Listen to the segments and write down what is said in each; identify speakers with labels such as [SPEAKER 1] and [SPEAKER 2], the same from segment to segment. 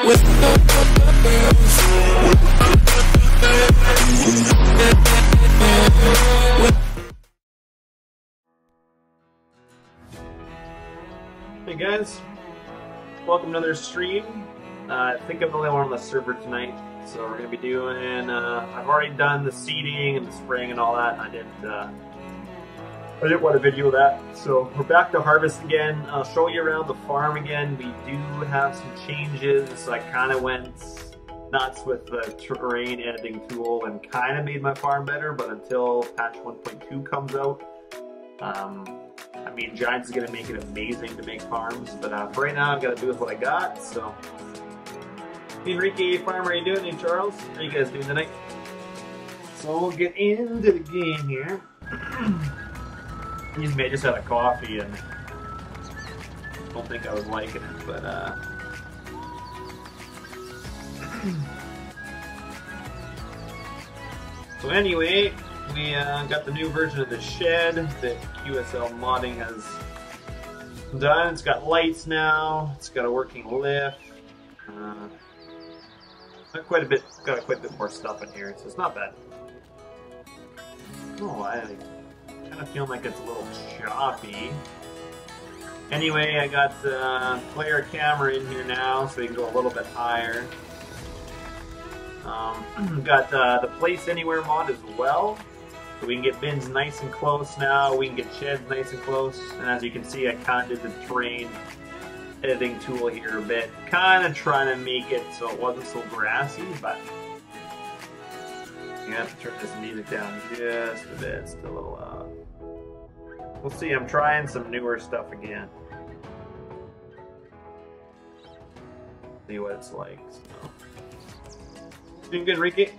[SPEAKER 1] Hey guys, welcome to another stream. I think I'm the only one on the server tonight, so we're going to be doing, I've already done the seeding and the spraying and all that, and I didn't want to video that. So we're back to harvest again. I'll show you around the farm again. We do have some changes. I kind of went nuts with the terrain editing tool and kind of made my farm better, but until patch 1.2 comes out, I mean, Giants is going to make it amazing to make farms, but for right now I've got to do with what I got. So, Enrique, farm, how are you doing? Hey, Charles, how you guys doing tonight? So we'll get into the game here. Excuse me, I just had a coffee and don't think I was liking it, but so anyway, we got the new version of the shed that QSL modding has done. It's got lights now. It's got a working lift. Got quite a bit more stuff in here, so it's not bad. Oh, I kind of feel like it's a little choppy. Anyway, I got the player camera in here now, so we can go a little bit higher. Got the place anywhere mod as well. So we can get bins nice and close now, we can get sheds nice and close, and as you can see I kind of did the terrain editing tool here a bit, kind of trying to make it so it wasn't so grassy, but you have to turn this music down just a bit, it's still a little loud. We'll see, I'm trying some newer stuff again. See what it's like, so. Doing good, Ricky?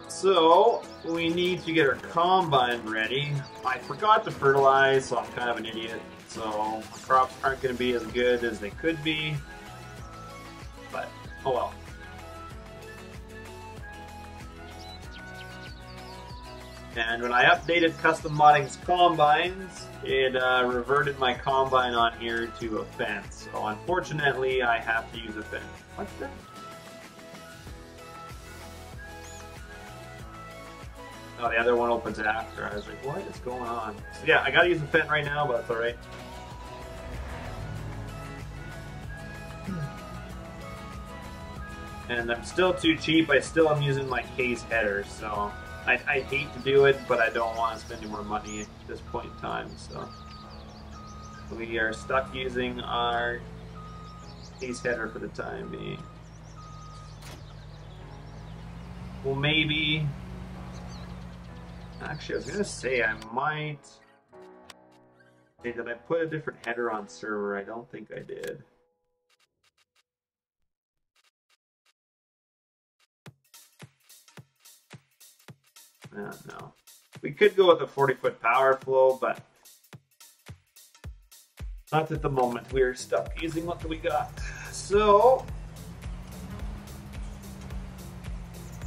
[SPEAKER 1] So, we need to get our combine ready. I forgot to fertilize, so I'm kind of an idiot. So, our crops aren't going to be as good as they could be. But, oh well. And when I updated Custom Modding's combines, it reverted my combine on here to a fence. So, unfortunately, I have to use a fence. What's that? Oh, the other one opens after. I was like, what is going on? So yeah, I gotta use the Fent right now, but that's alright. And I'm still too cheap. I still am using my case headers, so I hate to do it, but I don't want to spend any more money at this point in time, so we are stuck using our case header for the time being. Well, maybe... Actually, I was gonna say I might. Hey, did I put a different header on server? I don't think I did. No. We could go with a 40-foot power flow, but not at the moment. We're stuck using what we got. So,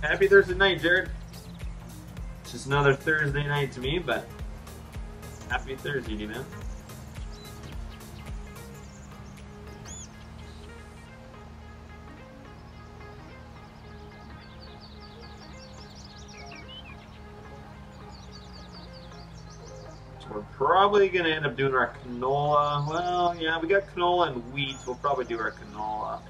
[SPEAKER 1] happy Thursday night, Jared. It's just another Thursday night to me, but happy Thursday, you know. So we're probably gonna end up doing our canola. Well, yeah, we got canola and wheat. We'll probably do our canola.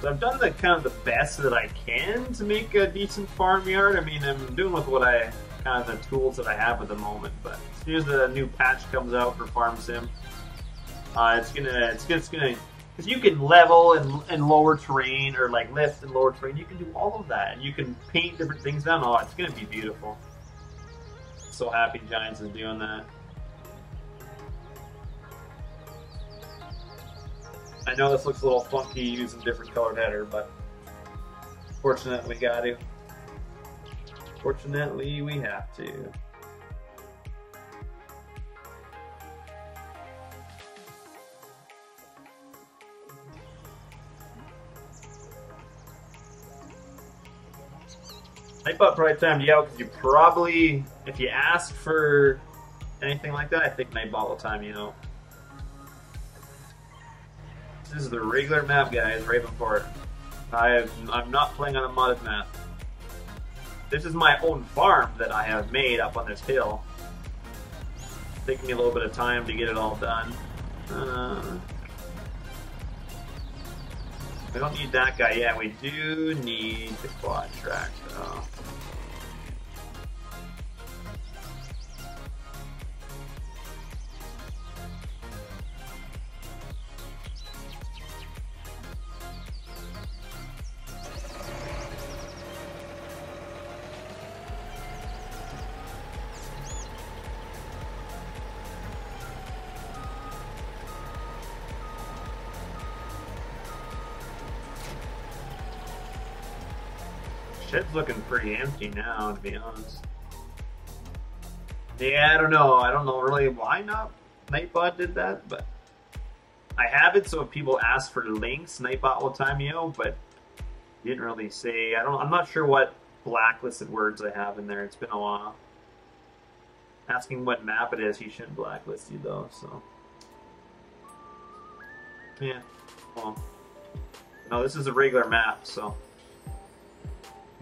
[SPEAKER 1] So I've done the kind of the best that I can to make a decent farmyard. I mean, I'm doing with what I kind of the tools that I have at the moment. But as soon as the new patch comes out for Farm Sim, it's gonna because you can level and lower terrain, or like lift and lower terrain. You can do all of that, and you can paint different things down. Oh, it's gonna be beautiful. So happy Giants is doing that. I know this looks a little funky using different colored header, but fortunately we got to. Fortunately we have to. Nightbot probably timed you out because you probably, if you asked for anything like that, I think Nightbot will time you out. This is the regular map, guys, Ravenport. I'm not playing on a modded map. This is my own farm that I have made up on this hill. It's taking me a little bit of time to get it all done. We don't need that guy yet. We do need the quad track, though. Shed's looking pretty empty now, to be honest. Yeah, I don't know. I don't know really why not Nightbot did that, but I have it so if people ask for links, Nightbot will time you out, but he didn't really say. I'm not sure what blacklisted words I have in there. It's been a while. Asking what map it is, he shouldn't blacklist you though, so. Yeah. Well. No, this is a regular map, so.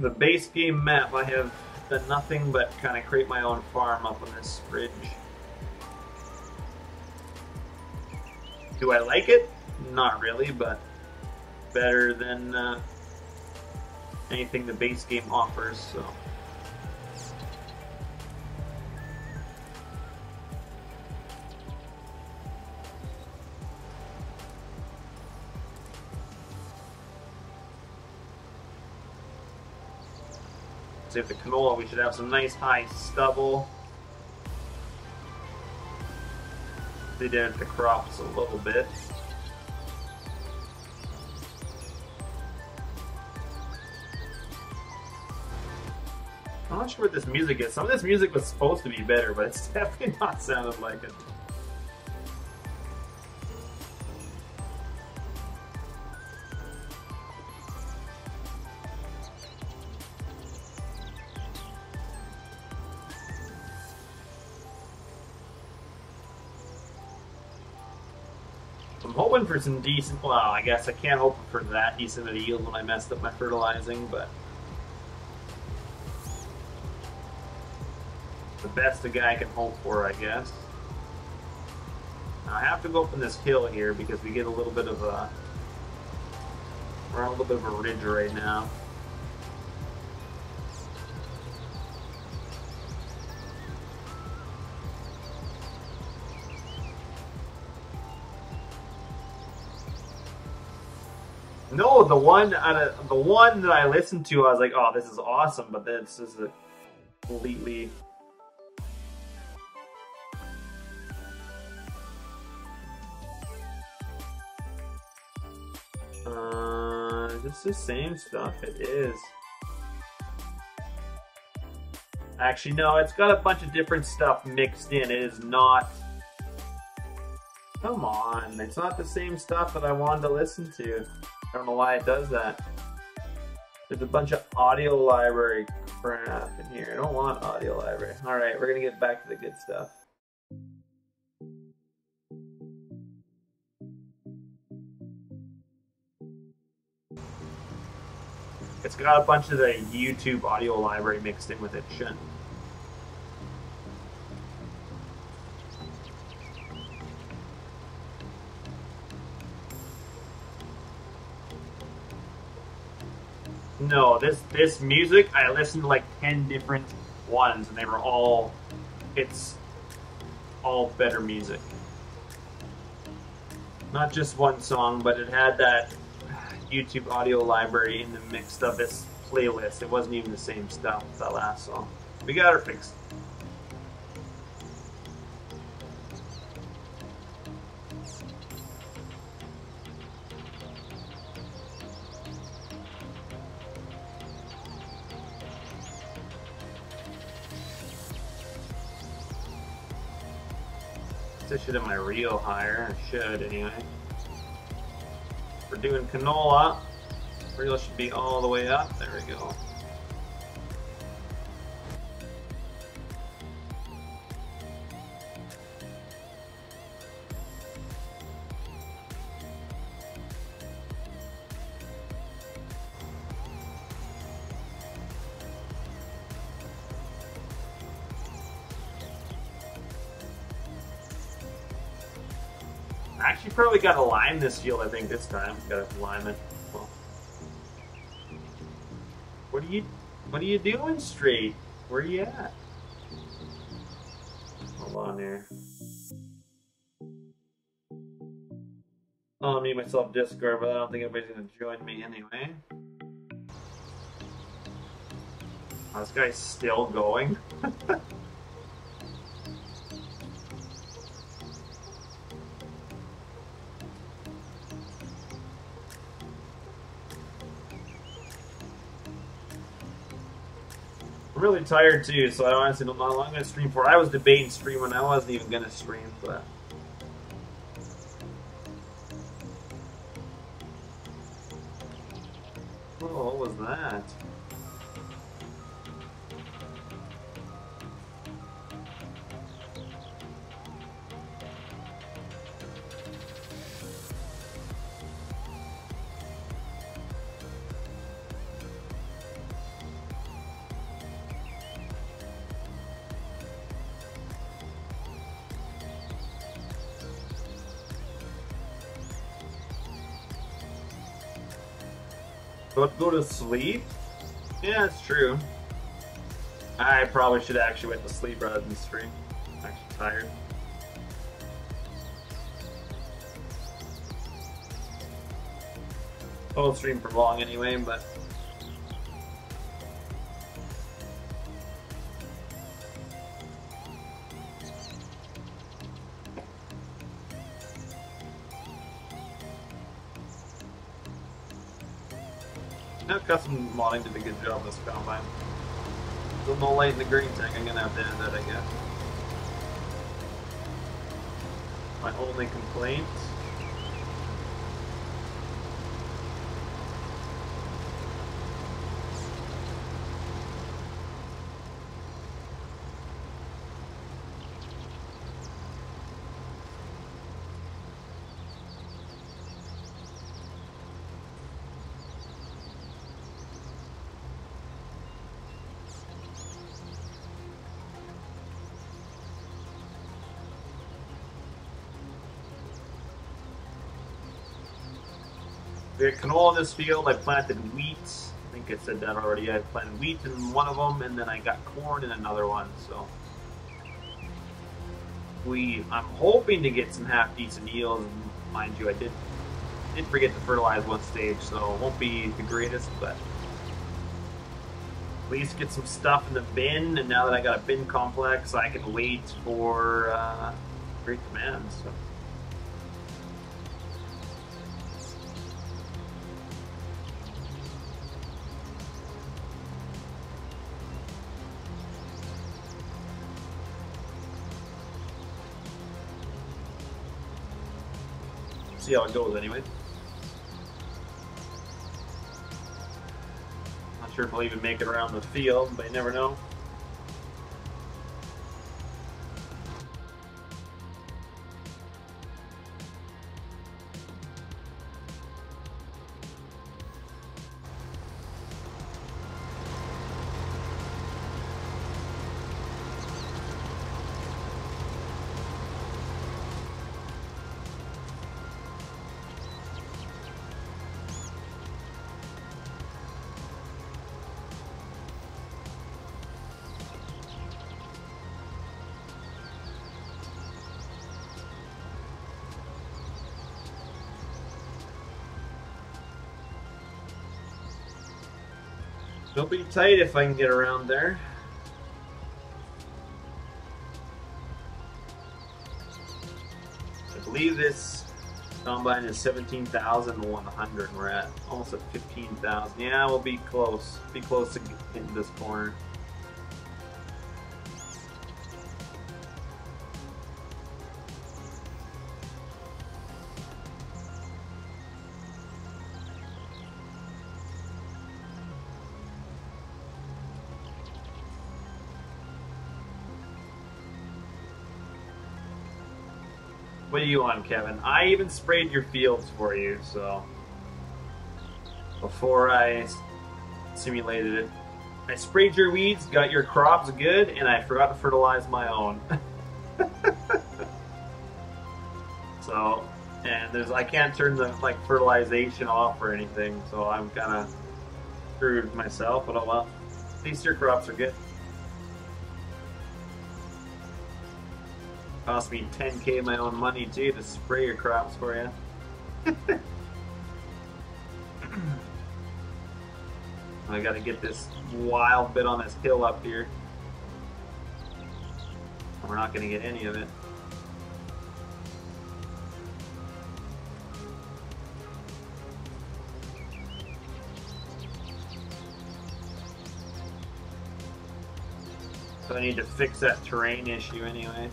[SPEAKER 1] The base game map, I have done nothing but kind of create my own farm up on this ridge. Do I like it? Not really, but better than anything the base game offers, so. Save the canola, we should have some nice high stubble. They did the crops a little bit. I'm not sure what this music is. Some of this music was supposed to be better, but it's definitely not sounded like it. I'm hoping for some decent, well, I guess I can't hope for that decent of a yield when I messed up my fertilizing, but the best a guy can hope for, I guess. Now, I have to go up on this hill here because we get a little bit of a, we're on a little bit of a ridge right now. No, the one that I listened to, I was like, "Oh, this is awesome," but then it's just a completely. It's the same stuff. It is. Actually, no, it's got a bunch of different stuff mixed in. It is not. Come on, it's not the same stuff that I wanted to listen to. I don't know why it does that. There's a bunch of audio library crap in here. I don't want audio library. Alright, we're gonna get back to the good stuff. It's got a bunch of the YouTube audio library mixed in with it. Shouldn't. No, this music, I listened to like 10 different ones and they were all, it's all better music. Not just one song, but it had that YouTube audio library in the mix of this playlist. It wasn't even the same stuff as that last song. We got her fixed. I should have my Rio higher. I should anyway. We're doing canola. Rio should be all the way up. There we go. Actually, probably got to lime this field, I think, this time. Gotta lime it. Well, what are you doing, Straight? Where are you at? Hold on here. I'll mute myself Discord, but I don't think anybody's gonna join me anyway. Oh, this guy's still going. I'm really tired too, so I honestly don't know how long I'm gonna stream for. I was debating streaming, I wasn't even gonna stream, but. Oh, what was that? Don't go to sleep? Yeah, it's true. I probably should actually went to sleep rather than stream. I'm actually tired. I won't stream for long anyway, but... Now custom modding did a good job this combine. Still no light in the green tank, I'm gonna have to add that, I guess. My only complaint. We had canola in this field. I planted wheat. I think I said that already. I planted wheat in one of them, and then I got corn in another one. So I'm hoping to get some half decent yields. Mind you, I did forget to fertilize one stage, so it won't be the greatest, but at least get some stuff in the bin. And now that I got a bin complex, I can wait for great command. So. See how it goes anyway. Not sure if I'll even make it around the field, but you never know. It'll be tight if I can get around there. I believe this combine is 17,100. We're at almost at 15,000. Yeah, we'll be close. Be close to getting this corner. What do you want, Kevin? I even sprayed your fields for you, so before I simulated it. I sprayed your weeds, got your crops good, and I forgot to fertilize my own. So, And I can't turn the like fertilization off or anything, so I'm kind of screwed myself. But oh well, at least your crops are good. Cost me 10K my own money too to spray your crops for you. I gotta get this wild bit on this hill up here. We're not gonna get any of it. So I need to fix that terrain issue anyway.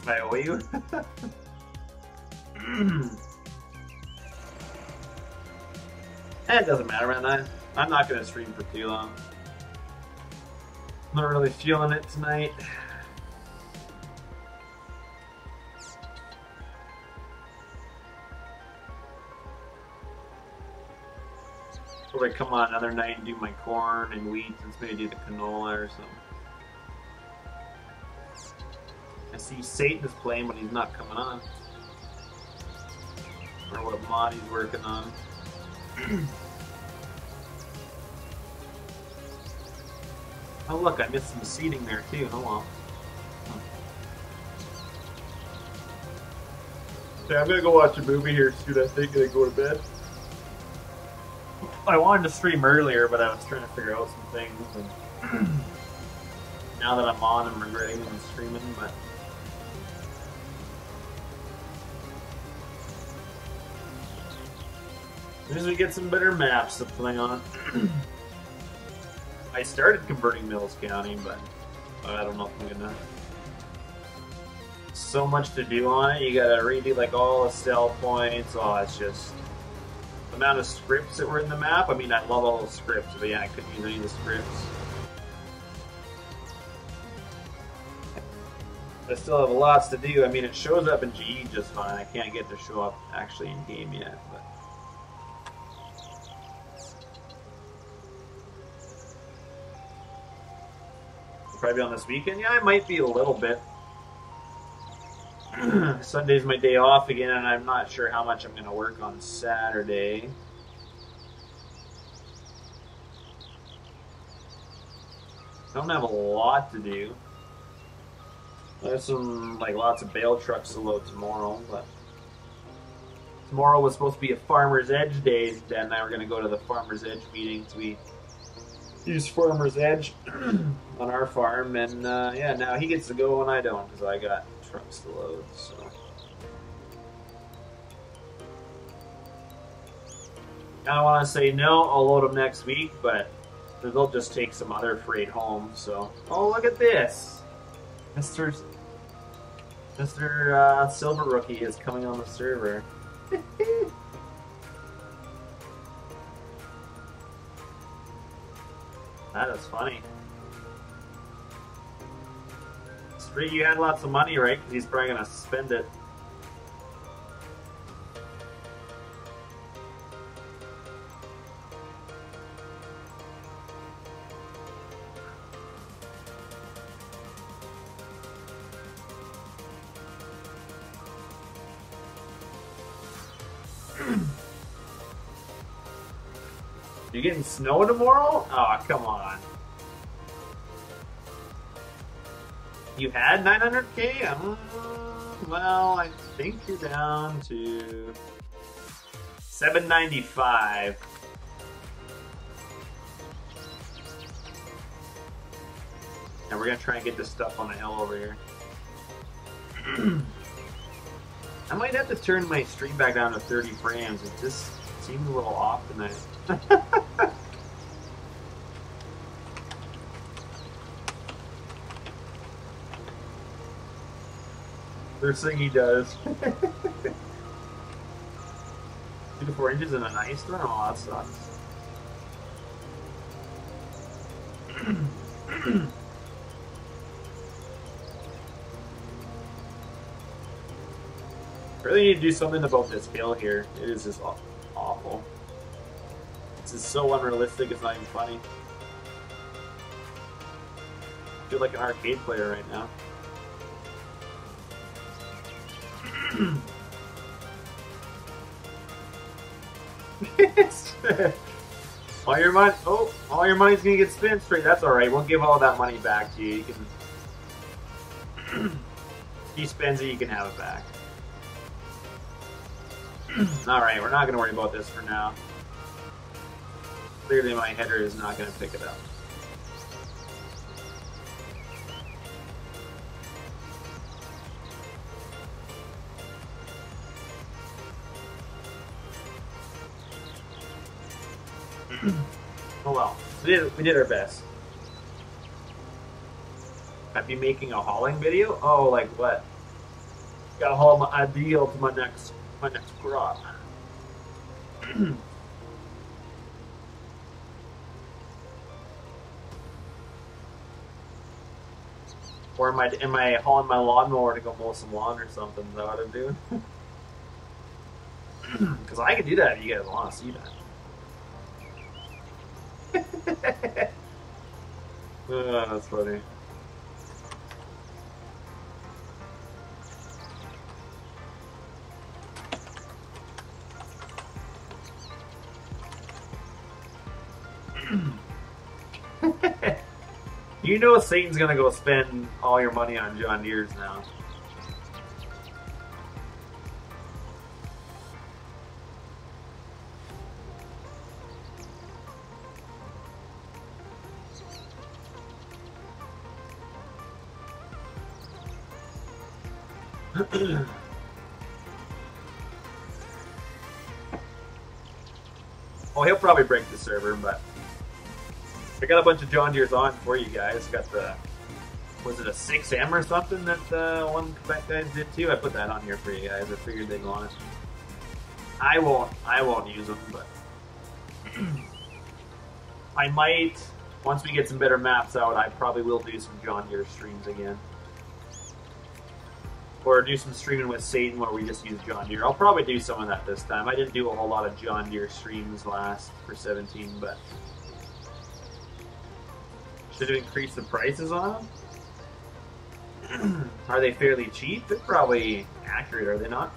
[SPEAKER 1] I owe you? It doesn't matter, man. I'm not going to stream for too long. Not really feeling it tonight. Probably come on another night and do my corn and wheat and maybe do the canola or something. I see Satan is playing, but he's not coming on. Or what mod he's working on. Oh look, I missed some seating there too. Oh well. Okay, I'm gonna go watch a movie here soon. I think and then go to bed. I wanted to stream earlier, but I was trying to figure out some things. And now that I'm on, I'm regretting I'm streaming. But as soon as we get some better maps to play on. I started converting Mills County, but I don't know if I'm gonna. So much to do on it. You gotta redo like all the sell points. Oh, it's just the amount of scripts that were in the map. I mean, I love all the scripts, but yeah, I couldn't use any of the scripts. I still have lots to do. I mean, it shows up in GE just fine. I can't get to show up actually in game yet, but. Probably on this weekend. Yeah, I might be a little bit. Sunday's my day off again, and I'm not sure how much I'm going to work on Saturday. Don't have a lot to do. There's some lots of bale trucks to load tomorrow, but tomorrow was supposed to be a Farmer's Edge day. Then now we're going to go to the Farmer's Edge meetings. We use Farmer's Edge on our farm, and yeah, now he gets to go and I don't because I got trucks to load. So I don't want to say no. I'll load them next week, but they'll just take some other freight home. So oh, look at this, Mr. Silver Rookie is coming on the server. That is funny. Street, you had lots of money, right? Because he's probably going to spend it. You getting snow tomorrow? Oh, come on. You had 900K? Well, I think you're down to 795. And we're gonna try and get this stuff on the hill over here. I might have to turn my stream back down to 30 frames. It just seems a little off tonight. First thing he does. 2 to 4 inches in an ice storm? Oh, that sucks. Really need to do something about this hill here. It is just awful. This is so unrealistic, it's not even funny. I feel like an arcade player right now. All your money, all your money's gonna get spent straight. That's all right. We'll give all that money back to you. You can, if he spends it, you can have it back. All right, we're not gonna worry about this for now. Clearly, my header is not gonna pick it up. Oh well, we did our best. I'd be making a hauling video? Oh, like what? Gotta haul my ideal to my next crop. Or am I hauling my lawnmower to go mow some lawn or something? Is that what I'm doing? Because I can do that if you guys want to see that. That's funny. You know Satan's gonna go spend all your money on John Deere's now. Oh, he'll probably break the server, but I got a bunch of John Deere's on for you guys. Got the, was it a 6M or something that one Quebec guys did too? I put that on here for you guys. I figured they'd want it. I won't use them, but I might, once we get some better maps out, I probably will do some John Deere streams again. Or do some streaming with Satan where we just use John Deere. I'll probably do some of that this time. I didn't do a whole lot of John Deere streams last for 17, but should have increased the prices on them? Are they fairly cheap? They're probably accurate, are they not?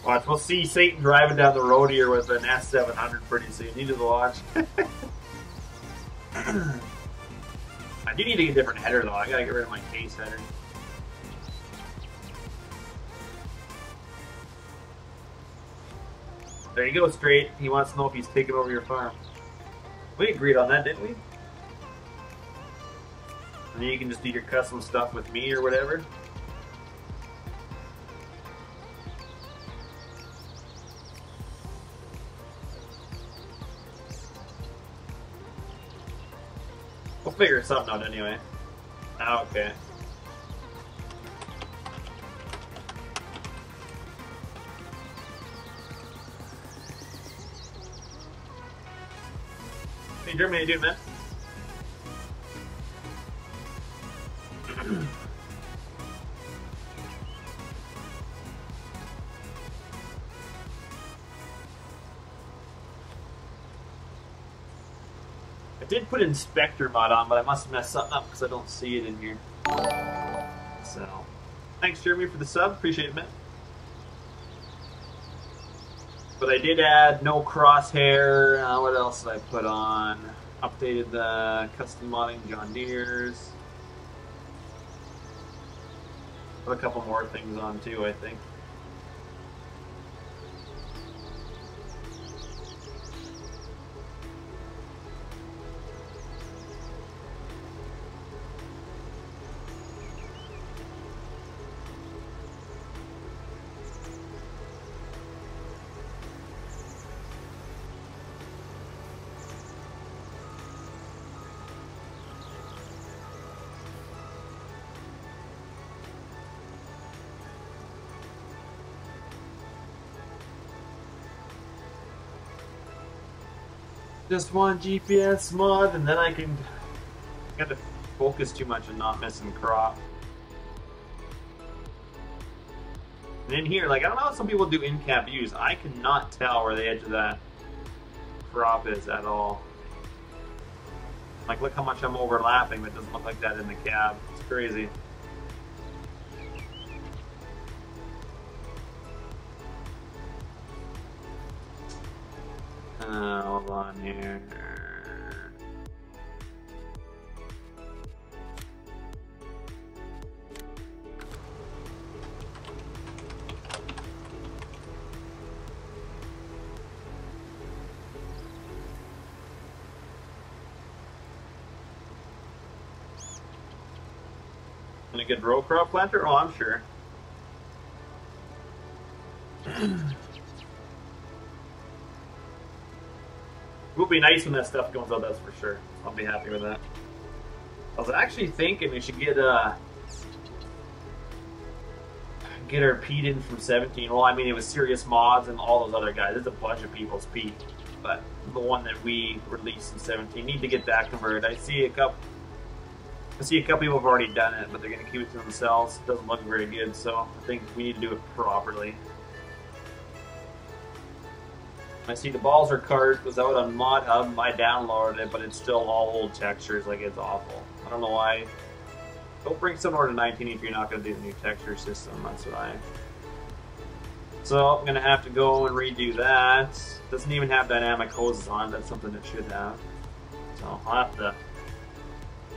[SPEAKER 1] Watch, we'll see Satan driving down the road here with an S700 pretty soon. You just watch. I do need to get a different header though. I gotta get rid of my case header. There you go, Straight. He wants to know if he's taking over your farm. We agreed on that, didn't we? And then you can just do your custom stuff with me or whatever. We'll figure something out anyway. Oh, okay. Hey, Jeremy, how you doing, man? I did put Inspector mod on, but I must have messed something up because I don't see it in here. So, thanks, Jeremy, for the sub. Appreciate it, man. But I did add no crosshair. What else did I put on? Updated the custom modding John Deere's. Put a couple more things on too, I think. just one GPS mod, and then I can got to focus too much and not missing crop. And in here, like, I don't know how some people do in-cab views. I cannot tell where the edge of that crop is at all. Like, look how much I'm overlapping, but it doesn't look like that in the cab. It's crazy. Hold on here. And a good row crop planter? Oh, I'm sure. It will be nice when that stuff comes out, that's for sure. I'll be happy with that. I was actually thinking we should get our peat in from 17. Well, I mean, it was Serious Mods and all those other guys. There's a bunch of people's peat. But the one that we released in 17, need to get that converted. I see a couple people have already done it, but they're going to keep it to themselves. It doesn't look very good, so I think we need to do it properly. I see the Balzer cart was out on Mod Hub. I downloaded it, but it's still all old textures. Like, it's awful. I don't know why. Don't bring someone to 19 if you're not going to do the new texture system. That's what I... So, I'm going to have to go and redo that. Doesn't even have dynamic hoses on it. That's something it should have. So, I'll have to...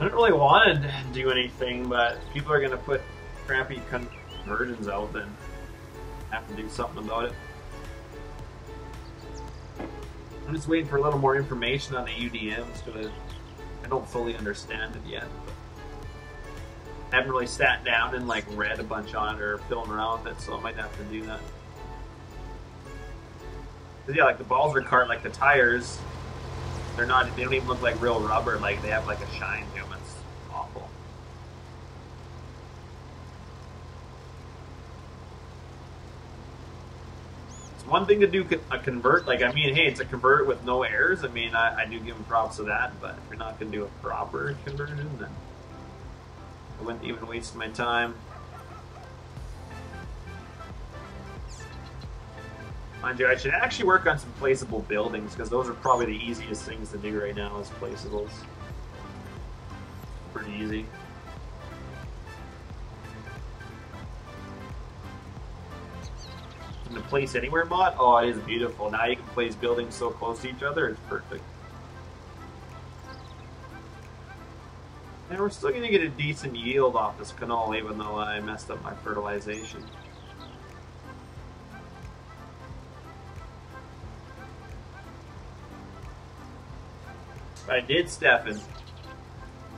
[SPEAKER 1] I don't really want to do anything, but if people are going to put crappy conversions out, then I have to do something about it. I'm just waiting for a little more information on the UDMs because I don't fully understand it yet. I haven't really sat down and like read a bunch on it or filmed around with it, so I might have to do that. But yeah, like the Balzer cart, like the tires, they don't even look like real rubber. Like they have like a shine to them. It's awful. One thing to do a convert, like, I mean, hey, it's a convert with no errors. I mean, I do give them props to that, but if you're not going to do a proper conversion, then I wouldn't even waste my time. Mind you, I should actually work on some placeable buildings, because those are probably the easiest things to do right now is placeables. Pretty easy. The Place Anywhere mod? Oh, it is beautiful. Now you can place buildings so close to each other, it's perfect. And we're still going to get a decent yield off this canola, even though I messed up my fertilization. I did, Stefan.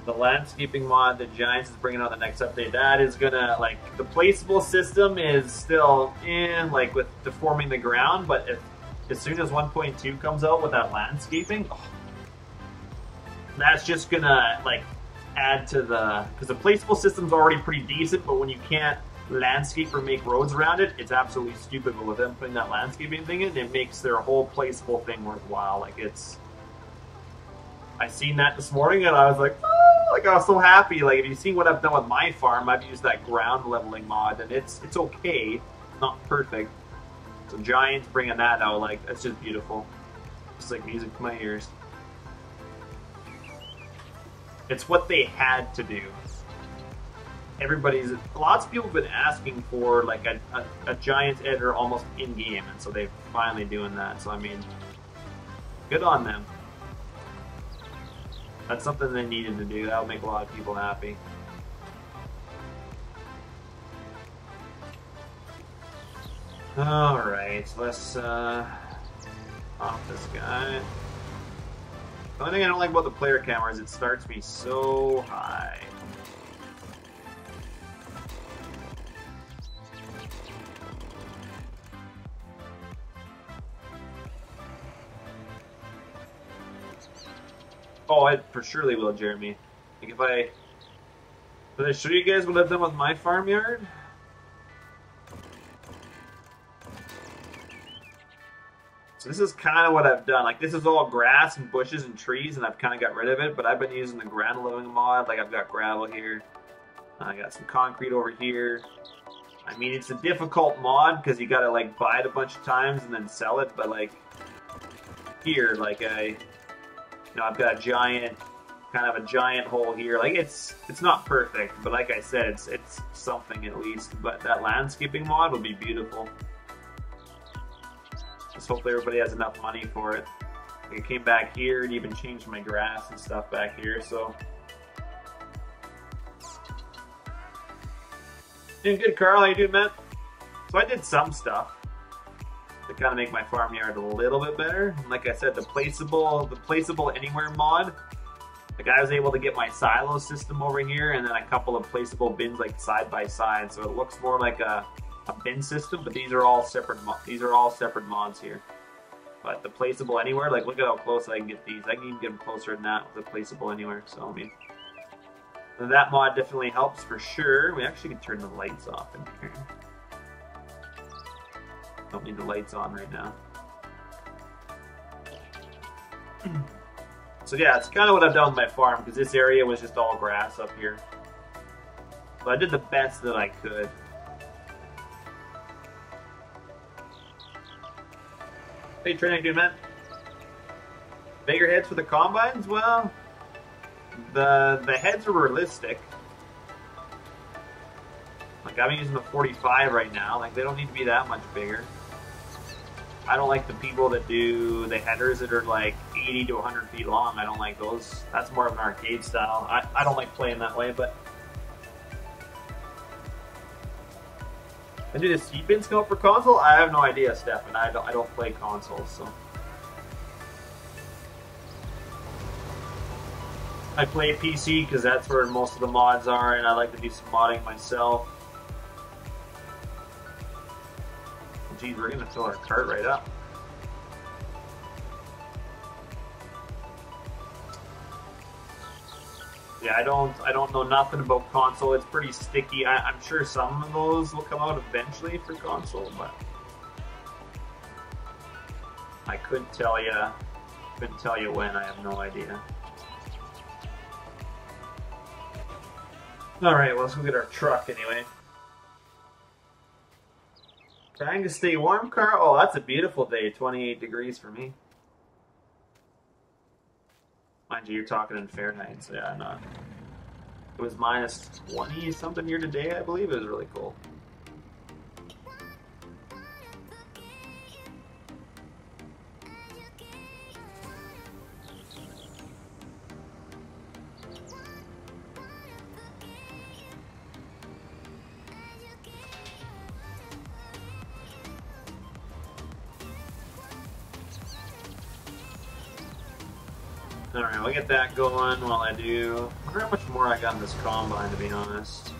[SPEAKER 1] The landscaping mod that Giants is bringing out the next update, that is gonna, like, the placeable system is still in, like, with deforming the ground, but as soon as 1.2 comes out with that landscaping, that's just gonna, like, add to the, because the placeable system's already pretty decent, but when you can't landscape or make roads around it, it's absolutely stupid. But with them putting that landscaping thing in, it makes their whole placeable thing worthwhile. Like, it's, I seen that this morning and I was like, oh, like I was so happy. Like, if you've seen what I've done with my farm, I've used that ground leveling mod and it's okay, not perfect. So Giants bringing that out, like, that's just beautiful. Just like music to my ears. It's what they had to do. Lots of people have been asking for like a Giants editor almost in game, and so they're finally doing that. So I mean, good on them. That's something they needed to do. That'll make a lot of people happy. Alright, let's off this guy. The only thing I don't like about the player camera is it starts me so high. Oh, it for surely will, Jeremy. Like if did I show you guys what I've done with my farmyard? So this is kind of what I've done. Like, this is all grass and bushes and trees, and I've kind of got rid of it, but I've been using the ground living mod. Like, I've got gravel here. I got some concrete over here. I mean, it's a difficult mod because you gotta, like, buy it a bunch of times and then sell it, but, like, here, like, I've got a giant, kind of a giant hole here. Like, it's not perfect, but like I said, it's something at least. But that landscaping mod will be beautiful. Just hopefully everybody has enough money for it. I came back here and even changed my grass and stuff back here, so. Doing good, Carl. How you doing, man? So I did some stuff to kind of make my farmyard a little bit better. And like I said, the placeable anywhere mod. Like, I was able to get my silo system over here, and then a couple of placeable bins like side by side, so it looks more like a bin system. But these are all separate. These are all separate mods here. But the placeable anywhere, like, look at how close I can get these. I can even get them closer than that with the placeable anywhere. So I mean, that mod definitely helps for sure. We actually can turn the lights off in here. Don't need the lights on right now. So yeah, it's kind of what I've done with my farm, because this area was just all grass up here. So I did the best that I could. Hey, training dude, man. Bigger heads for the combines? Well, the heads are realistic. Like, I'm using the 45 right now. Like, they don't need to be that much bigger. I don't like the people that do the headers that are like 80 to 100 feet long. I don't like those. That's more of an arcade style. I don't like playing that way, but. And do the seed bins come up for console? I have no idea, Stefan. I don't play consoles, so. I play PC because that's where most of the mods are, and I like to do some modding myself. Geez, we're gonna fill our cart right up. Yeah, I don't know nothing about console. It's pretty sticky. I'm sure some of those will come out eventually for console, but I couldn't tell you when. I have no idea. All right, well, let's go get our truck anyway. Trying to stay warm, Carl? Oh, that's a beautiful day. 28 degrees for me. Mind you, you're talking in Fahrenheit, so yeah, not. It was minus 20 something here today, I believe. It was really cool. Alright, we'll get that going while I do. I wonder how much more I got in this combine, to be honest.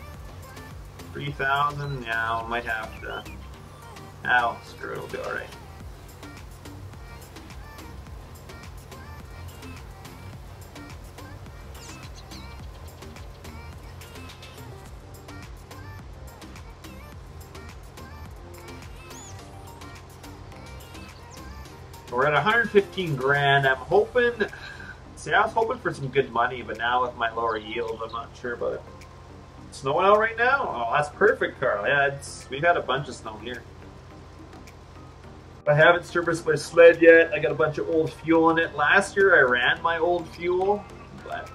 [SPEAKER 1] 3,000? Yeah, I might have to. Ow, screw it, it'll be alright. We're at 115 grand. I'm hoping. See, I was hoping for some good money, but now with my lower yield, I'm not sure about it. Snowing out right now? Oh, that's perfect, Carl. Yeah, we've had a bunch of snow here. I haven't serviced my sled yet. I got a bunch of old fuel in it. Last year I ran my old fuel, but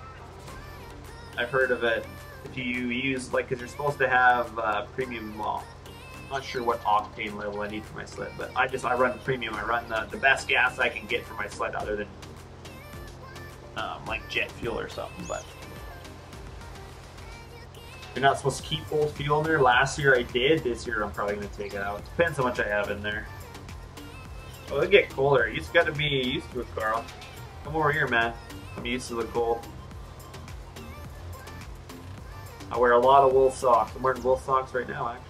[SPEAKER 1] I've heard of it. If you use, like, because you're supposed to have premium, well, I'm not sure what octane level I need for my sled, but I run premium. I run the best gas I can get for my sled other than like jet fuel or something, but you're not supposed to keep old fuel in there. Last year I did. This year I'm probably going to take it out. Depends how much I have in there. Oh, it'll get colder. You just got to be used to it, Carl. Come over here, man. I'm used to the cold. I wear a lot of wool socks. I'm wearing wool socks right now, actually.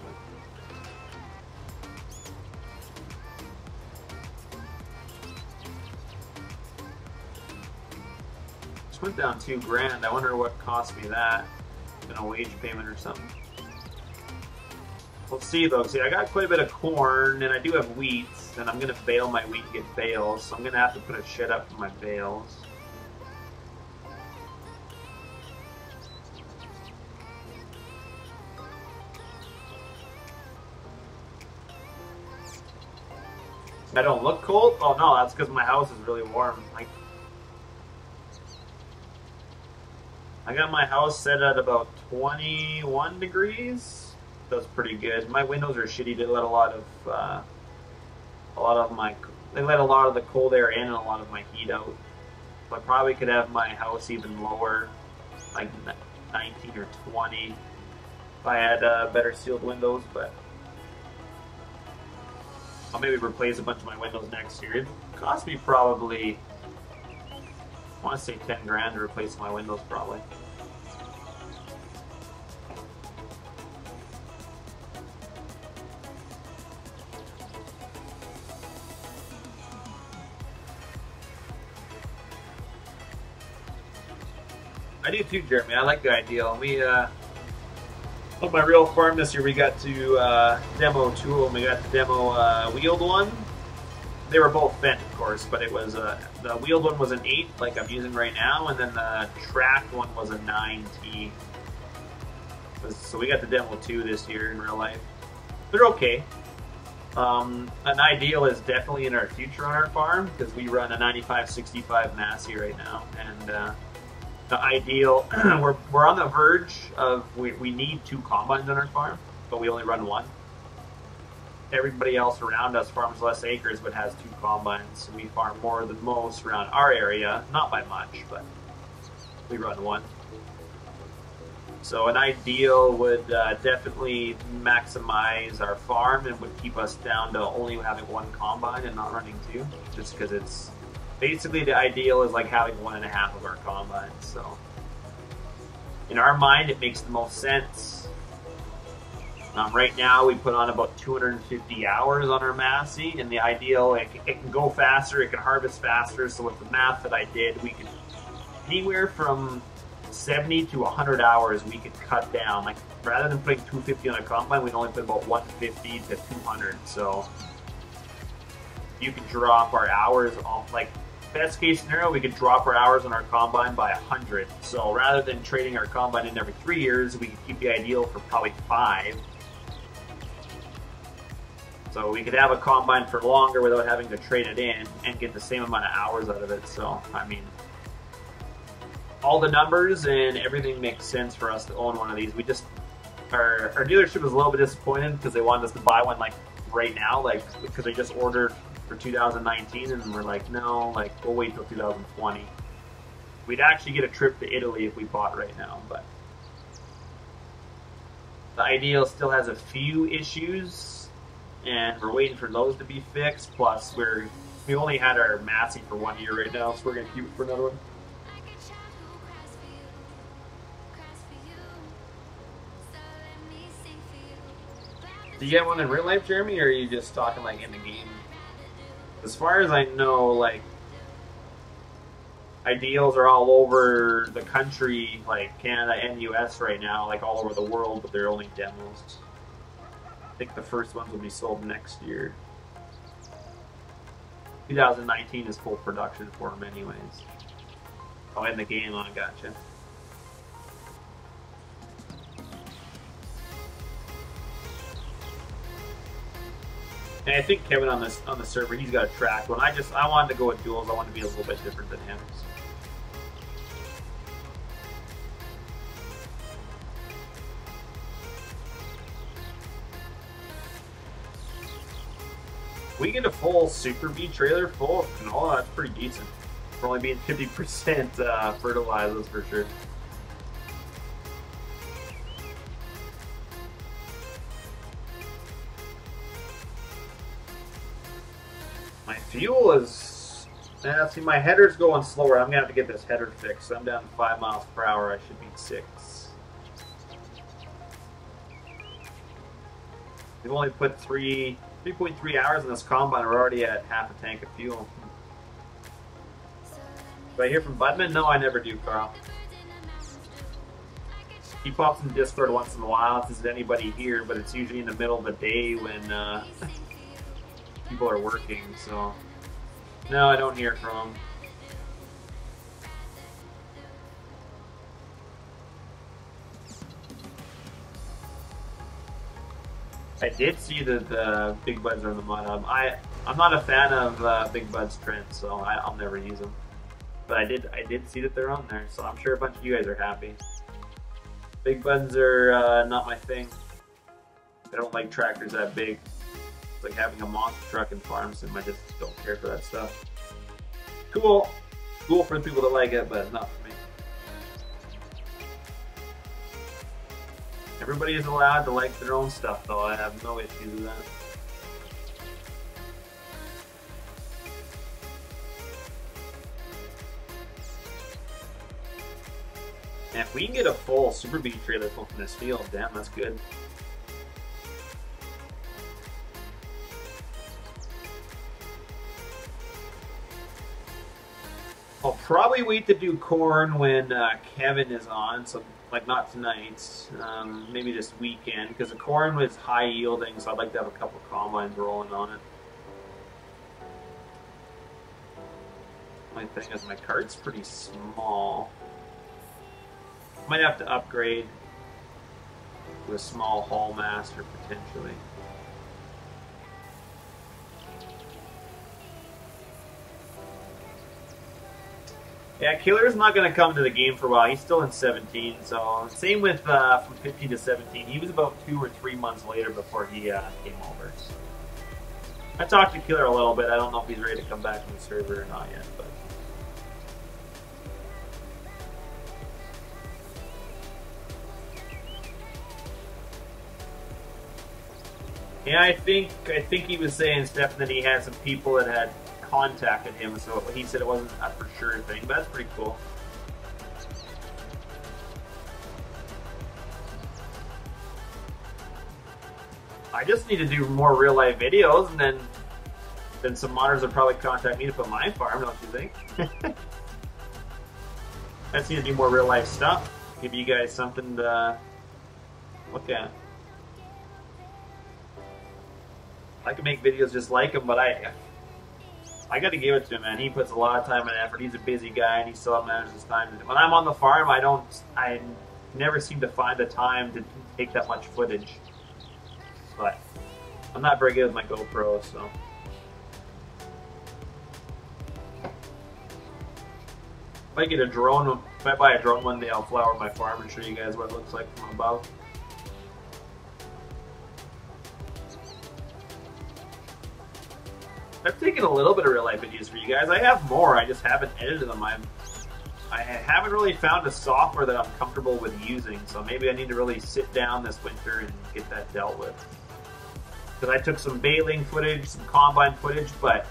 [SPEAKER 1] Went down 2 grand. I wonder what cost me that. Been a wage payment or something. We'll see though. See, I got quite a bit of corn, and I do have wheat, and I'm gonna bale my wheat and get bales, so I'm gonna have to put a shed up for my bales. I don't look cold? Oh no, that's because my house is really warm. I got my house set at about 21 degrees. That's pretty good. My windows are shitty. They let a lot of the cold air in and a lot of my heat out. So I probably could have my house even lower, like 19 or 20, if I had better sealed windows. But I'll maybe replace a bunch of my windows next year. It cost me probably, I want to say 10 grand to replace my windows probably. I do too, Jeremy. I like the ideal. We, on my real farm this year, we got to demo two of them. We got to demo wheeled one. They were both bent, of course, but it was the wheeled one was an 8, like I'm using right now, and then the track one was a 9T. So we got to demo 2 this year in real life. They're okay. An ideal is definitely in our future on our farm because we run a 9565 Massey right now, and the ideal, we're on the verge of, we need 2 combines on our farm, but we only run 1. Everybody else around us farms less acres but has 2 combines. We farm more than most around our area, not by much, but we run 1. So an ideal would definitely maximize our farm and would keep us down to only having 1 combine and not running 2, just because it's basically the ideal is like having 1.5 of our combines. So in our mind, it makes the most sense. Right now, we put on about 250 hours on our Massey, and the ideal, it can go faster, it can harvest faster. So with the math that I did, we could anywhere from 70 to 100 hours we could cut down. Like rather than putting 250 on a combine, we'd only put about 150 to 200. So you could drop our hours off, like best case scenario, we could drop our hours on our combine by 100. So rather than trading our combine in every 3 years, we could keep the ideal for probably 5. So we could have a combine for longer without having to trade it in and get the same amount of hours out of it. So, I mean, all the numbers and everything makes sense for us to own one of these. We just, our dealership was a little bit disappointed because they wanted us to buy one like right now, like because they just ordered for 2019, and we're like, no, like we'll wait till 2020. We'd actually get a trip to Italy if we bought right now, but the ideal still has a few issues, and we're waiting for those to be fixed. Plus, we only had our Massey for 1 year right now, so we're gonna keep it for another one. Do you get one in real life, Jeremy, or are you just talking like in the game? As far as I know, like ideals are all over the country, like Canada and US right now, like all over the world, but they're only demos. I think the first ones will be sold next year. 2019 is full production for them anyways. Oh, in the game, I gotcha. And I think Kevin on the server, he's got a track one. I wanted to go with duals. I wanted to be a little bit different than him. So. We get a full Super B trailer full of canola. That's pretty decent. For only being 50% fertilized, that's for sure. My fuel is... see, my header's going slower. I'm going to have to get this header fixed. I'm down to 5 miles per hour. I should be 6. We've only put 3.3 hours in this combine. We're already at half a tank of fuel. Do I hear from Budman? No, I never do, Carl. He pops in Discord once in a while if there's anybody here, but it's usually in the middle of the day when people are working, so... No, I don't hear from him. I did see that the Big Buds are in the mod hub. I'm not a fan of Big Buds Trent, so I'll never use them. But I did see that they're on there, so I'm sure a bunch of you guys are happy. Big Buds are not my thing. I don't like tractors that big. It's like having a monster truck in farm sim. I just don't care for that stuff. Cool. Cool for the people that like it, but not for me. Everybody is allowed to like their own stuff, though. I have no issues with that. And if we can get a full Super Beat trailer from this field, damn, that's good. I'll probably wait to do corn when Kevin is on, so like not tonight, maybe this weekend, because the corn was high yielding, so I'd like to have a couple combines rolling on it. My thing is my cart's pretty small. Might have to upgrade to a small haul master potentially. Yeah, Killer's not going to come to the game for a while. He's still in 17, so same with from 15 to 17. He was about 2 or 3 months later before he came over. I talked to Killer a little bit. I don't know if he's ready to come back to the server or not yet, but. Yeah, I think he was saying, Steph, that he had some people that had contacted him, so he said it wasn't a for sure thing, but that's pretty cool. I just need to do more real life videos, and then some modders will probably contact me to put my farm, don't you think? I just need to do more real life stuff. Give you guys something to look at. I can make videos just like him, but I got to give it to him, man. He puts a lot of time and effort. He's a busy guy, and he still manages his time. When I'm on the farm, I never seem to find the time to take that much footage. But I'm not very good with my GoPro, so. If I get a drone, if I buy a drone one day, I'll fly over my farm and show you guys what it looks like from above. I've taken a little bit of real life videos for you guys. I have more, I just haven't edited them. I haven't really found a software that I'm comfortable with using, so maybe I need to really sit down this winter and get that dealt with. Because I took some baling footage, some combine footage, but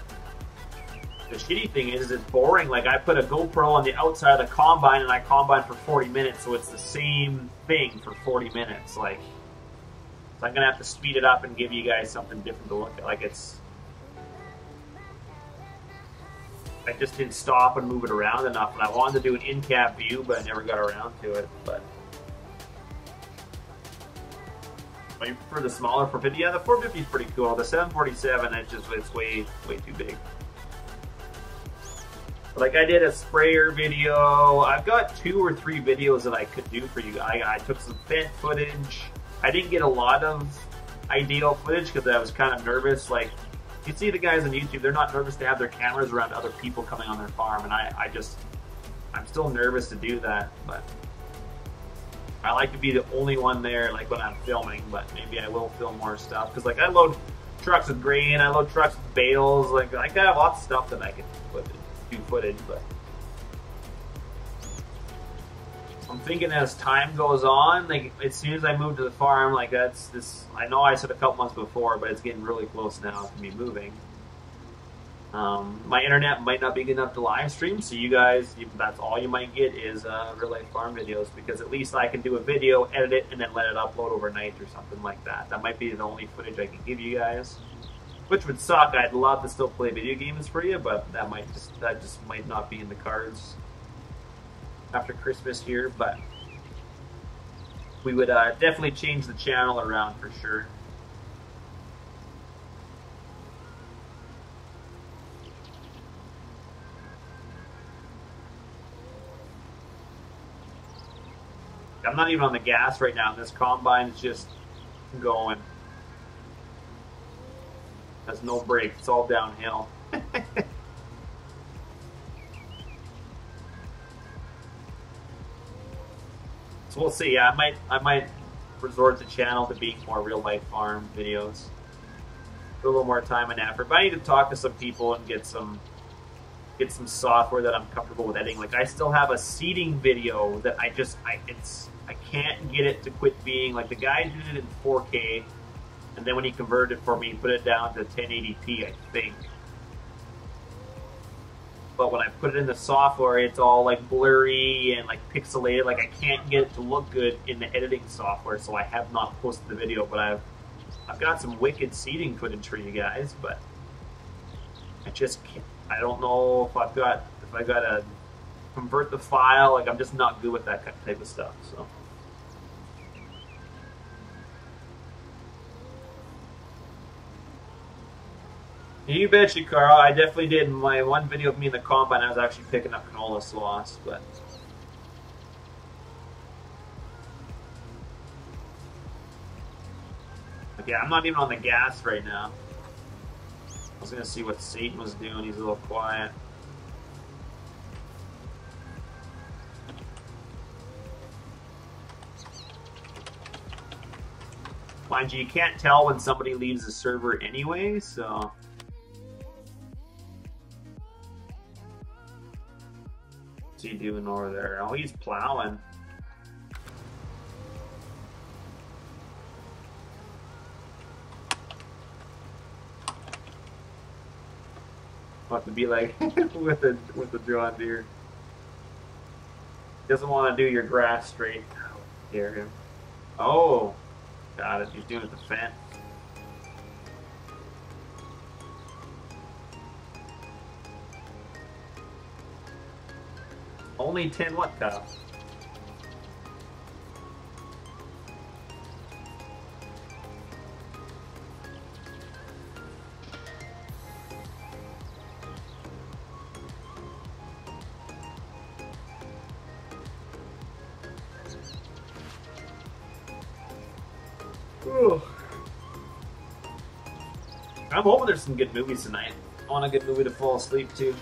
[SPEAKER 1] the shitty thing is it's boring. Like, I put a GoPro on the outside of the combine and I combine for 40 minutes, so it's the same thing for 40 minutes. Like, so I'm gonna have to speed it up and give you guys something different to look at. Like, I just didn't stop and move it around enough, and I wanted to do an in-cab view, but I never got around to it. But I prefer the smaller 450. Yeah, the 450 is pretty cool. The 747, it's way too big. Like, I did a sprayer video. I've got 2 or 3 videos that I could do for you. I took some fence footage. I didn't get a lot of ideal footage because I was kind of nervous. Like, you see the guys on YouTube, they're not nervous to have their cameras around other people coming on their farm, and I'm still nervous to do that, but I like to be the only one there, like when I'm filming, but maybe I will film more stuff, because like I load trucks with grain, I load trucks with bales, like I have lots of stuff that I can do footage, but I'm thinking as time goes on, like as soon as I move to the farm, like I know I said a couple months before, but it's getting really close now to me moving. My internet might not be good enough to live stream, so you guys, that's all you might get is real life farm videos, because at least I can do a video, edit it, and then let it upload overnight or something like that. That might be the only footage I can give you guys, which would suck. I'd love to still play video games for you, but that just might not be in the cards after Christmas here. But we would definitely change the channel around for sure. I'm not even on the gas right now. This combine is just going. Has no brakes. It's all downhill. So we'll see. Yeah, I might resort the channel to being more real life farm videos. Put a little more time and effort. But I need to talk to some people and get some software that I'm comfortable with editing. Like I still have a seeding video that I can't get it to quit being like the guy did it in 4K, and then when he converted it for me, he put it down to 1080p, I think. But when I put it in the software, it's all like blurry and like pixelated. Like I can't get it to look good in the editing software, so I have not posted the video. But I've got some wicked seeding footage for you guys, but I just can't. I don't know if I gotta convert the file. Like I'm just not good with that type of stuff. So. You betcha, Carl. I definitely did. In my one video of me in the combine, I was actually picking up canola sauce, but yeah, I'm not even on the gas right now. I was gonna see what Satan was doing. He's a little quiet. Mind you can't tell when somebody leaves the server anyway, so. What's he doing over there? Oh, he's plowing. I'll have to be like with the John Deere. Doesn't want to do your grass straight. Hear him. Oh, got it. He's doing it with the fence. Only 10 what, Kyle? Ooh. I'm hoping there's some good movies tonight. I want a good movie to fall asleep to.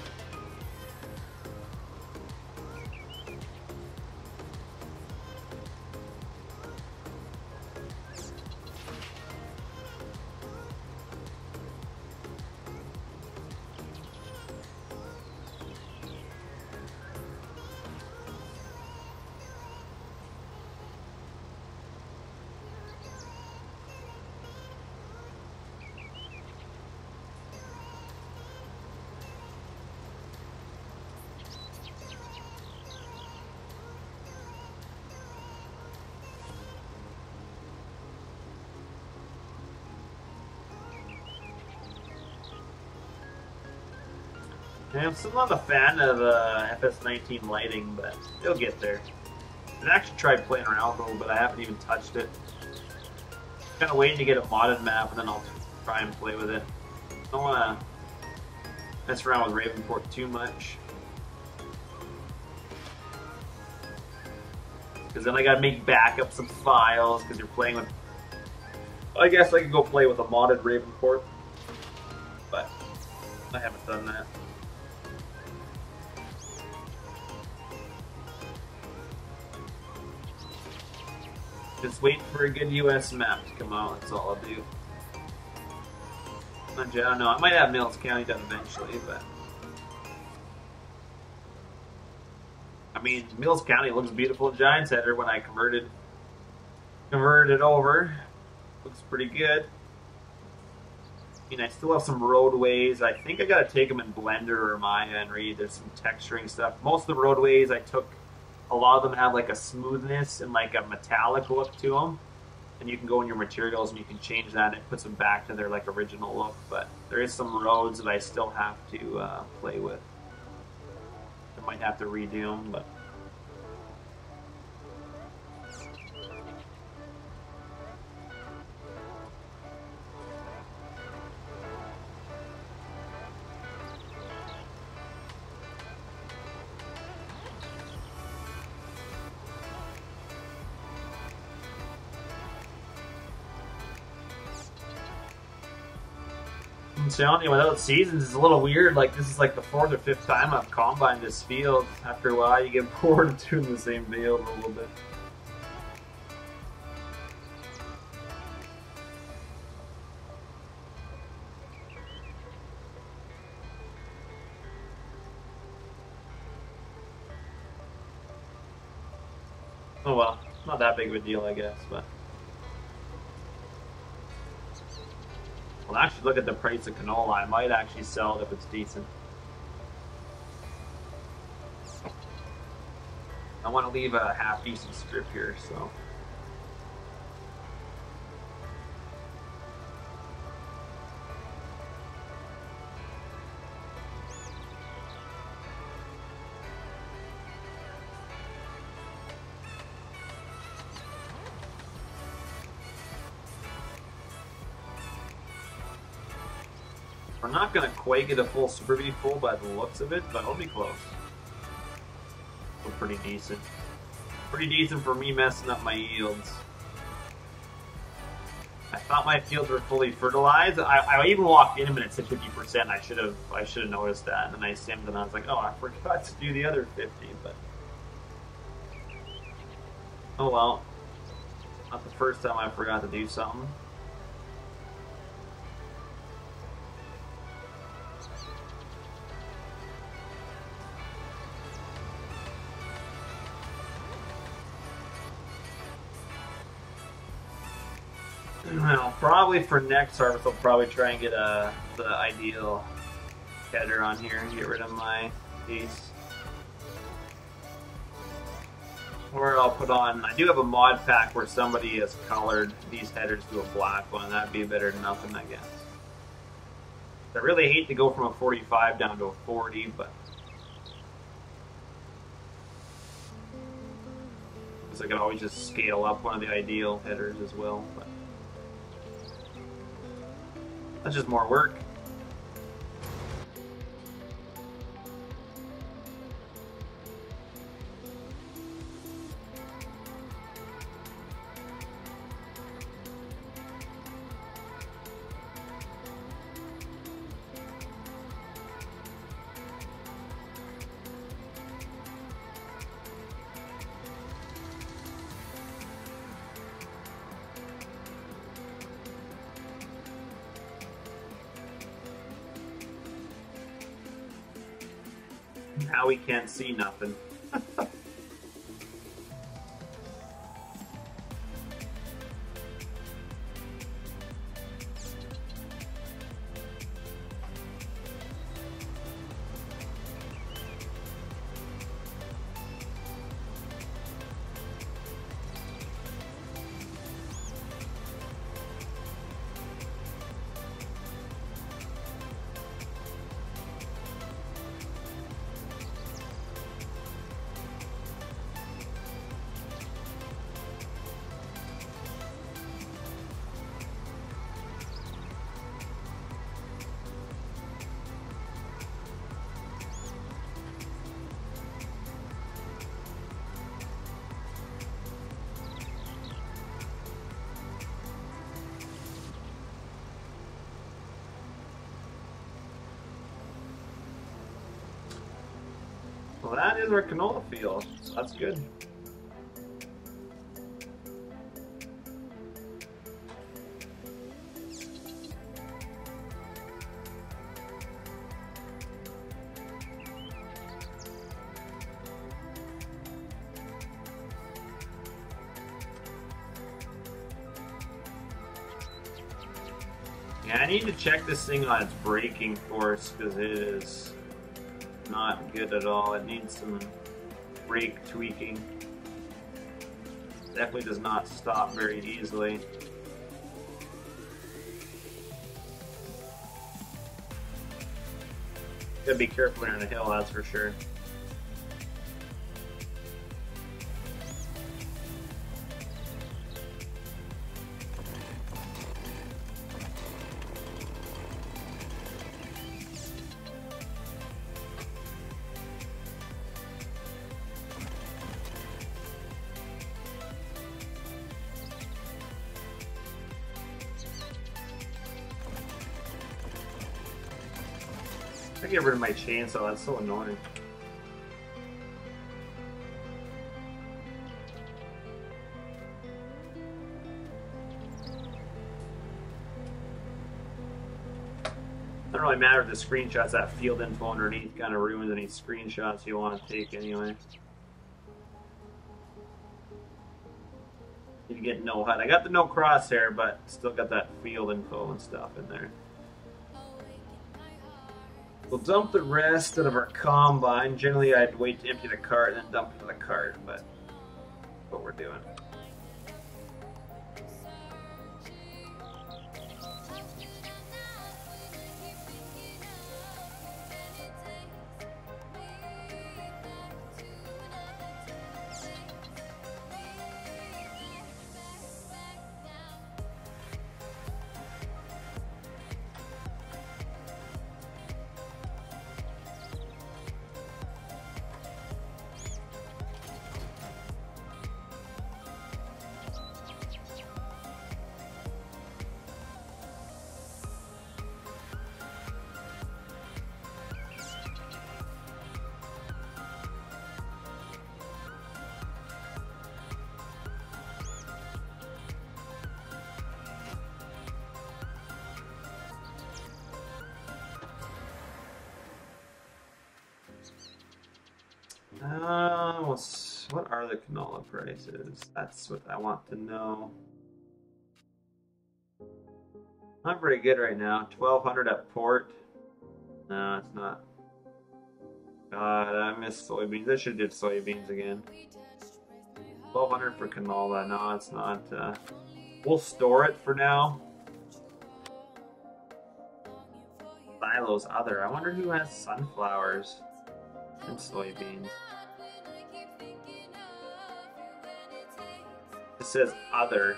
[SPEAKER 1] I'm still not a fan of FS19 lighting, but it'll get there. I actually tried playing around with it, but I haven't even touched it. Kind of waiting to get a modded map, and then I'll try and play with it. I don't want to mess around with Ravenport too much, because then I got to make backups of files because you're playing with. I guess I could go play with a modded Ravenport, but I haven't done that. Just wait for a good US map to come out, that's all I'll do. I don't know, I might have Mills County done eventually, but... I mean, Mills County looks beautiful in Giants Header when I converted it over. Looks pretty good. I mean, I still have some roadways. I think I gotta take them in Blender or Maya and read. There's some texturing stuff. Most of the roadways I took, a lot of them have like a smoothness and like a metallic look to them. And you can go in your materials and you can change that and it puts them back to their like original look. But there is some roads that I still have to play with. I might have to redo them, but... I'm telling you, without seasons, it's a little weird. Like, this is like the 4th or 5th time I've combined this field. After a while, you get bored of doing the same field a little bit. Oh well, not that big of a deal, I guess, but... Well, actually, look at the price of canola. I might actually sell it if it's decent. I want to leave a half-decent strip here, so... We're not going to quite get a full Super B full by the looks of it, but it'll be close. Still pretty decent. Pretty decent for me messing up my yields. I thought my fields were fully fertilized. I even walked in them and it said 50%. I should have noticed that. And then I simmed and I was like, oh, I forgot to do the other 50. But oh well. Not the first time I forgot to do something. Well, probably for next harvest, I'll probably try and get the ideal header on here and get rid of my piece. Or I'll put on, I do have a mod pack where somebody has colored these headers to a black one, and that'd be better than nothing, I guess. I really hate to go from a 45 down to a 40, but... because I could always just scale up one of the ideal headers as well, but... that's just more work. Now we can't see nothing. Well, that is our canola field. That's good. Yeah, I need to check this thing on its braking force because it is not good at all. It needs some brake tweaking. Definitely does not stop very easily. Gotta be careful when you're on a hill, that's for sure. I get rid of my chainsaw, that's so annoying. Doesn't really matter if the screenshots that field info underneath kind of ruins any screenshots you want to take anyway. You get no HUD. I got the no crosshair, but still got that field info and stuff in there. We'll dump the rest out of our combine. Generally, I'd wait to empty the cart and then dump it in the cart, but that's what we're doing. What are the canola prices? That's what I want to know. Not very good right now. 1,200 at port. No, it's not. God, I miss soybeans. I should have did soybeans again. 1,200 for canola. No, it's not. We'll store it for now. Silos other. I wonder who has sunflowers and soybeans. It says other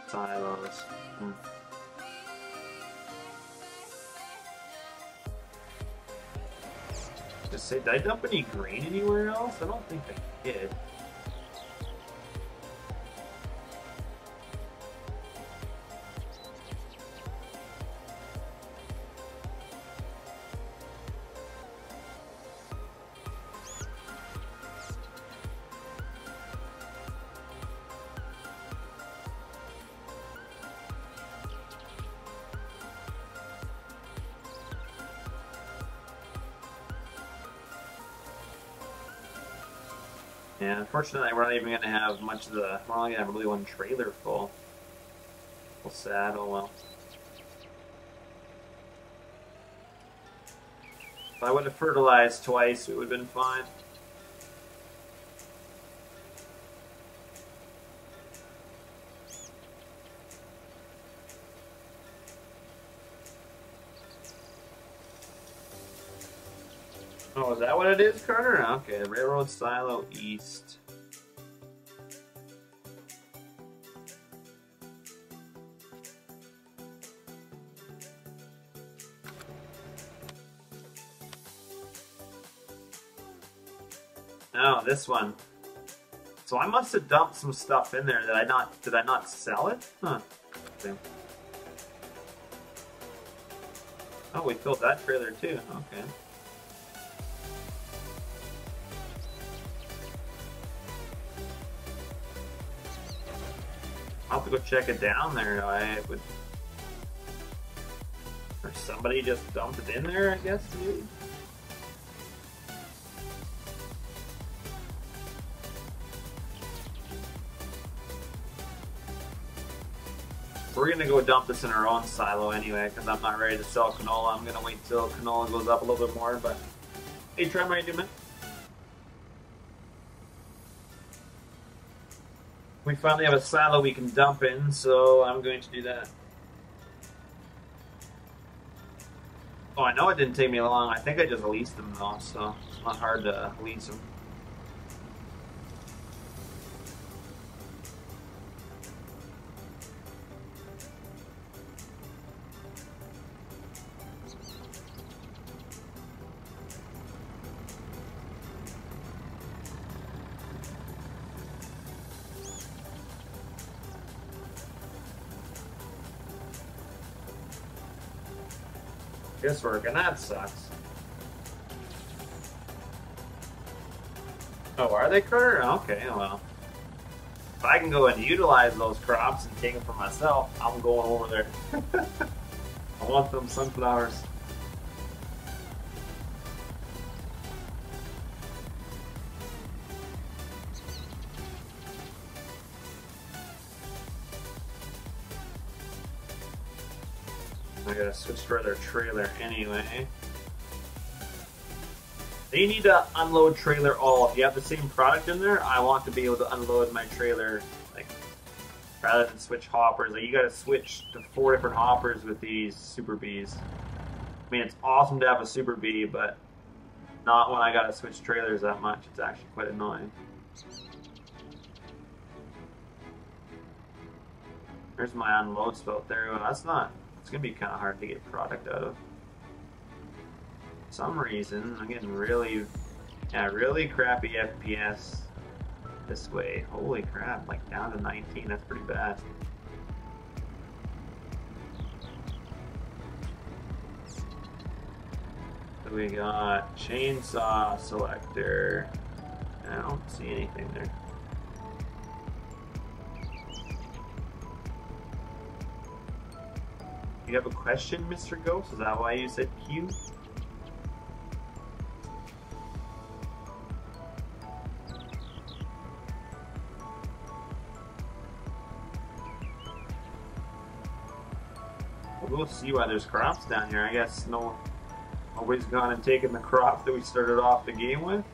[SPEAKER 1] silos. Just say, did I dump any grain anywhere else? I don't think I did. Yeah, unfortunately, we're not even going to have much of the... We're only going to have really one trailer full. Well, sad, oh well. If I would have fertilized twice, it would have been fine. Oh, is that what it is, Carter? Okay, Railroad Silo East. Oh, this one. So I must have dumped some stuff in there. Did I not sell it? Huh. Okay. Oh, we filled that trailer too. Okay. I'll have to go check it down there. Or somebody just dumped it in there, I guess, maybe? We're gonna go dump this in our own silo anyway, because I'm not ready to sell canola. I'm gonna wait till canola goes up a little bit more, but hey, try my argument. We finally have a silo we can dump in, so I'm going to do that. Oh, I know it didn't take me long. I think I just leased them though, so it's not hard to lease them. This working, that sucks. Oh, are they critter? Okay, well. If I can go and utilize those crops and take them for myself, I'm going over there. I want them sunflowers. I gotta switch for their trailer anyway. They need to unload trailer all. If you have the same product in there, I want to be able to unload my trailer, like, rather than switch hoppers. Like, you gotta switch to 4 different hoppers with these Super Bs. I mean, it's awesome to have a Super B, but not when I gotta switch trailers that much. It's actually quite annoying. There's my unload spout there. Well, that's not... It's gonna be kind of hard to get product out of. For some reason, I'm getting really crappy FPS this way. Holy crap, like down to 19, that's pretty bad. So we got chainsaw selector. I don't see anything there. You have a question, Mr. Ghost? Is that why you said Q? We'll go see why there's crops down here. I guess nobody's gone and taken the crop that we started off the game with.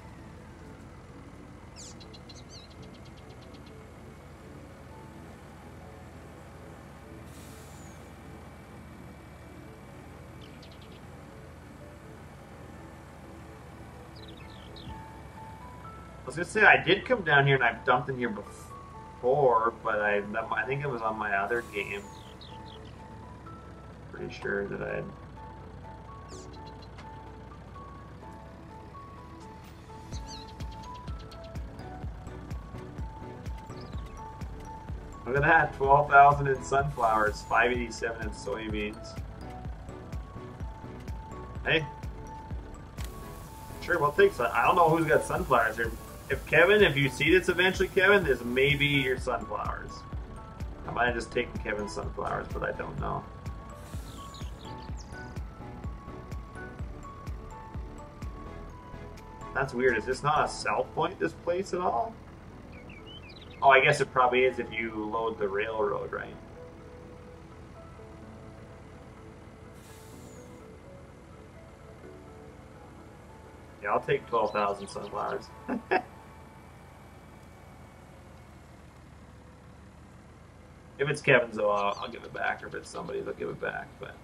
[SPEAKER 1] I was gonna say I did come down here and I've dumped in here before, but I think it was on my other game. Pretty sure that I had. Look at that, 12,000 in sunflowers, 587 in soybeans. Hey, sure, we'll take some. I don't know who's got sunflowers here. If Kevin, if you see this eventually, Kevin, this may be your sunflowers. I might have just taken Kevin's sunflowers, but I don't know. That's weird. Is this not a sell point, this place at all? Oh, I guess it probably is if you load the railroad, right? Yeah, I'll take 12,000 sunflowers. If it's Kevin's, though, I'll give it back. Or if it's somebody's, I'll give it back. But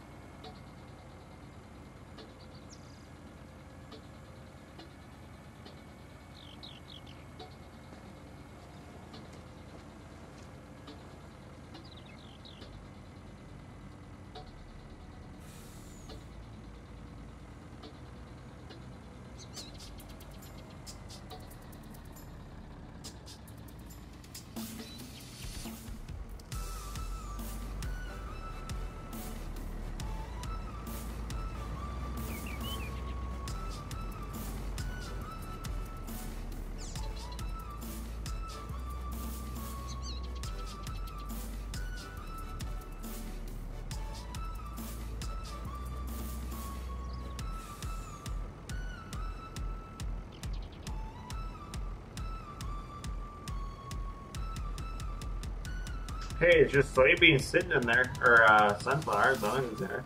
[SPEAKER 1] hey, it's just soybeans sitting in there, or sunflowers. I think it's there.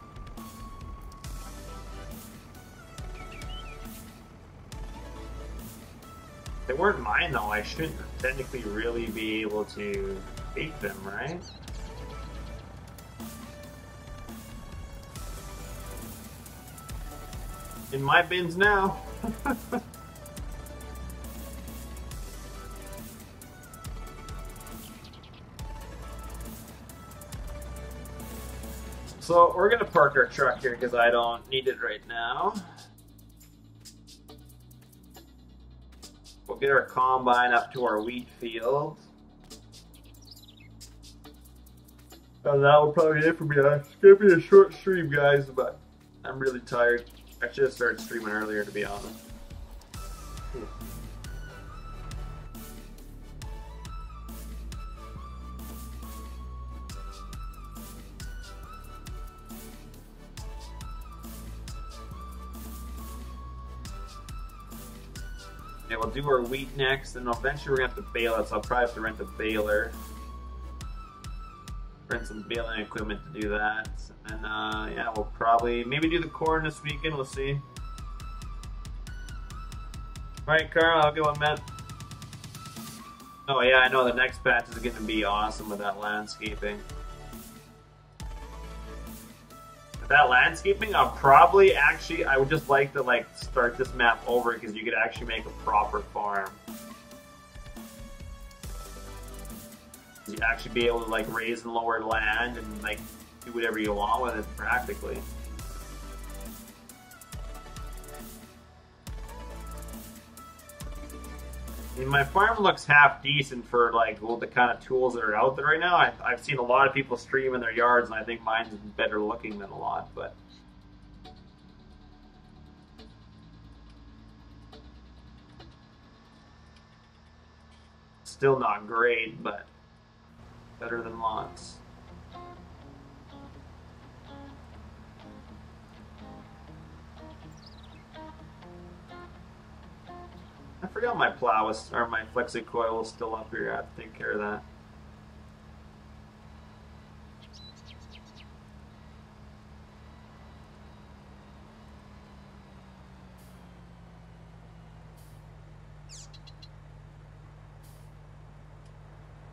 [SPEAKER 1] They weren't mine though. I shouldn't technically really be able to take them, right? In my bins now. So we're gonna park our truck here because I don't need it right now. We'll get our combine up to our wheat field. And that will probably be it for me. It's gonna be a short stream, guys, but I'm really tired. I should have started streaming earlier, to be honest. Yeah, we'll do our wheat next, and eventually we're gonna have to bale it, so I'll probably have to rent a baler. Rent some baling equipment to do that. And yeah, we'll probably maybe do the corn this weekend, we'll see. Alright, Carl, have a good one, man. Oh yeah, I know the next patch is gonna be awesome with that landscaping. With that landscaping, I'll probably actually, I would just like to like start this map over because you could actually make a proper farm. You'd actually be able to like raise and lower land and like do whatever you want with it practically. I mean, my farm looks half decent for like the kind of tools that are out there right now. I've seen a lot of people stream in their yards, and I think mine's better looking than a lot, but still not great, but better than lots. I forgot my plow was, or my flexi coil was still up here. I have to take care of that.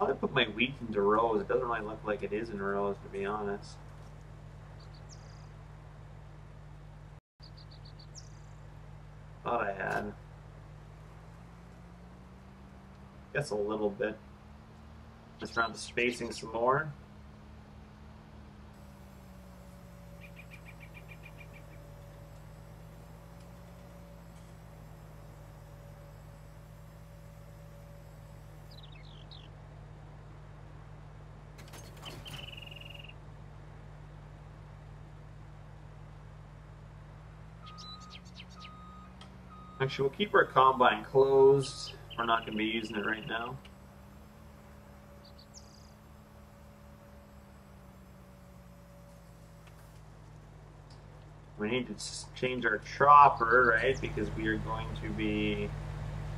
[SPEAKER 1] I'll put my wheat into rows. It doesn't really look like it is in rows, to be honest. Thought I had. Guess a little bit. Just around the spacing some more. Actually, we'll keep our combine closed. We're not going to be using it right now. We need to change our chopper, right? Because we are going to be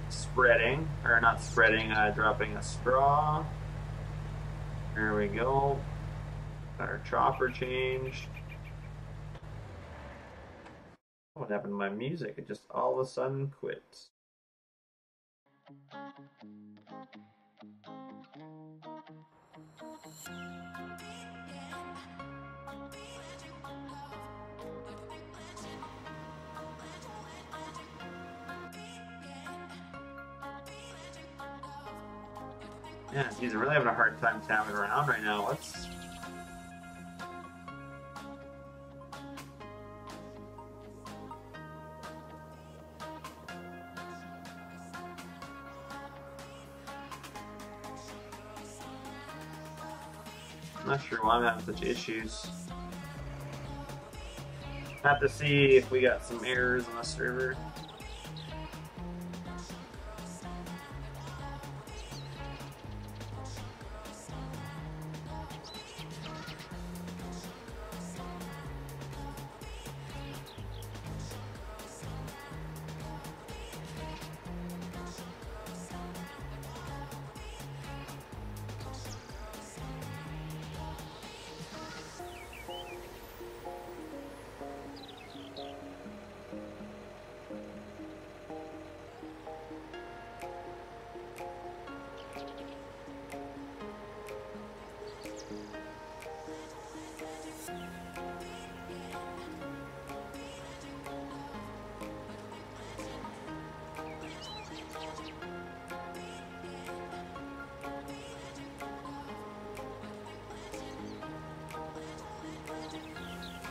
[SPEAKER 1] spreading, or not spreading, dropping a straw. There we go. Got our chopper changed. What happened to my music? It just all of a sudden quit. Yeah, geez, I'm really having a hard time tapping around right now. What's... I'm not sure why I'm having such issues. Have to see if we got some errors on the server.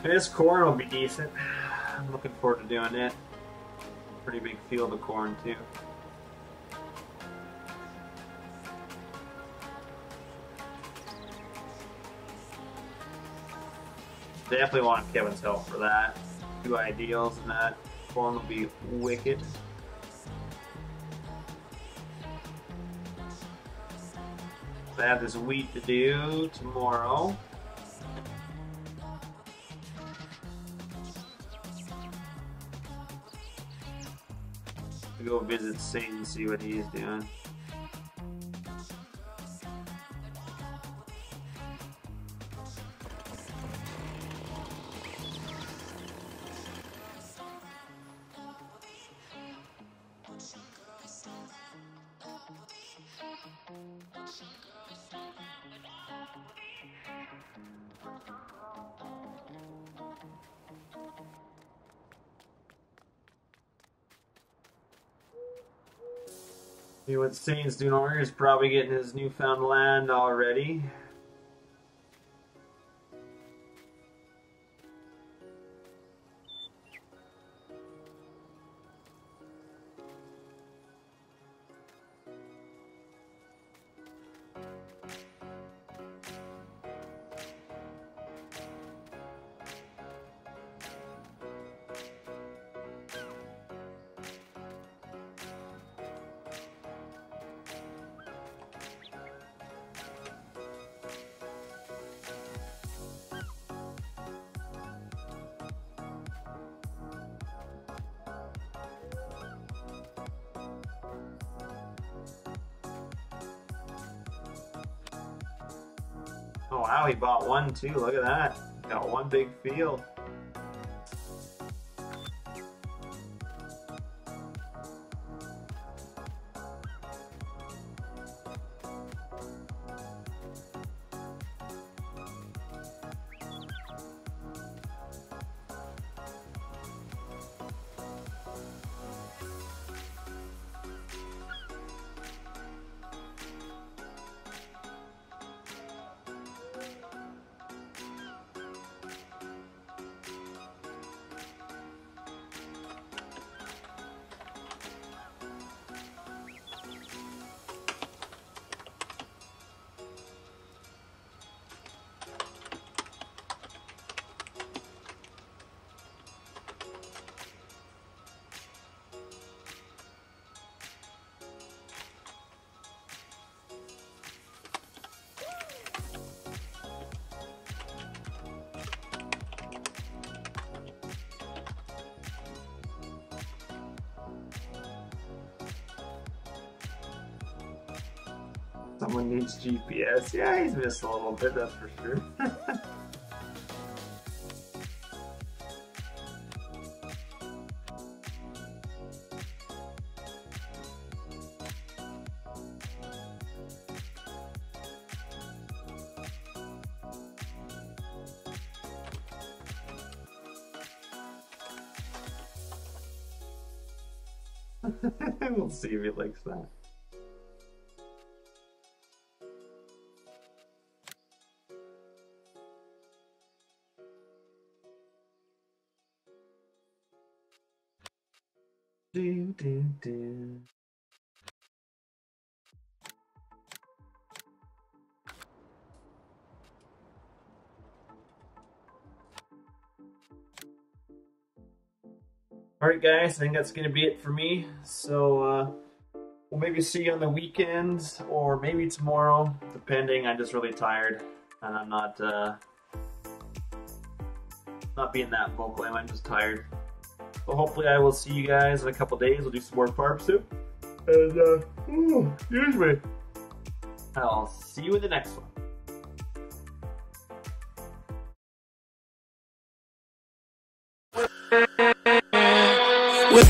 [SPEAKER 1] This corn will be decent. I'm looking forward to doing it. Pretty big field of corn too. Definitely want Kevin's help for that. 2 ideals, and that form will be wicked. So I have this wheat to do tomorrow. I'll go visit Saint and see what he's doing. See what Saint's doing over here. He's probably getting his newfound land already. Oh wow, he bought one too. Look at that. Got one big field. Someone needs GPS. Yeah, he's missed a little bit, that's for sure. We'll see if he likes that. Do, do, do. Alright guys, I think that's going to be it for me. So we'll maybe see you on the weekends or maybe tomorrow, depending. I'm just really tired and I'm not being that vocal. I'm just tired. So hopefully I will see you guys in a couple days. We'll do some more farm soup. And excuse me. I'll see you in the next one. With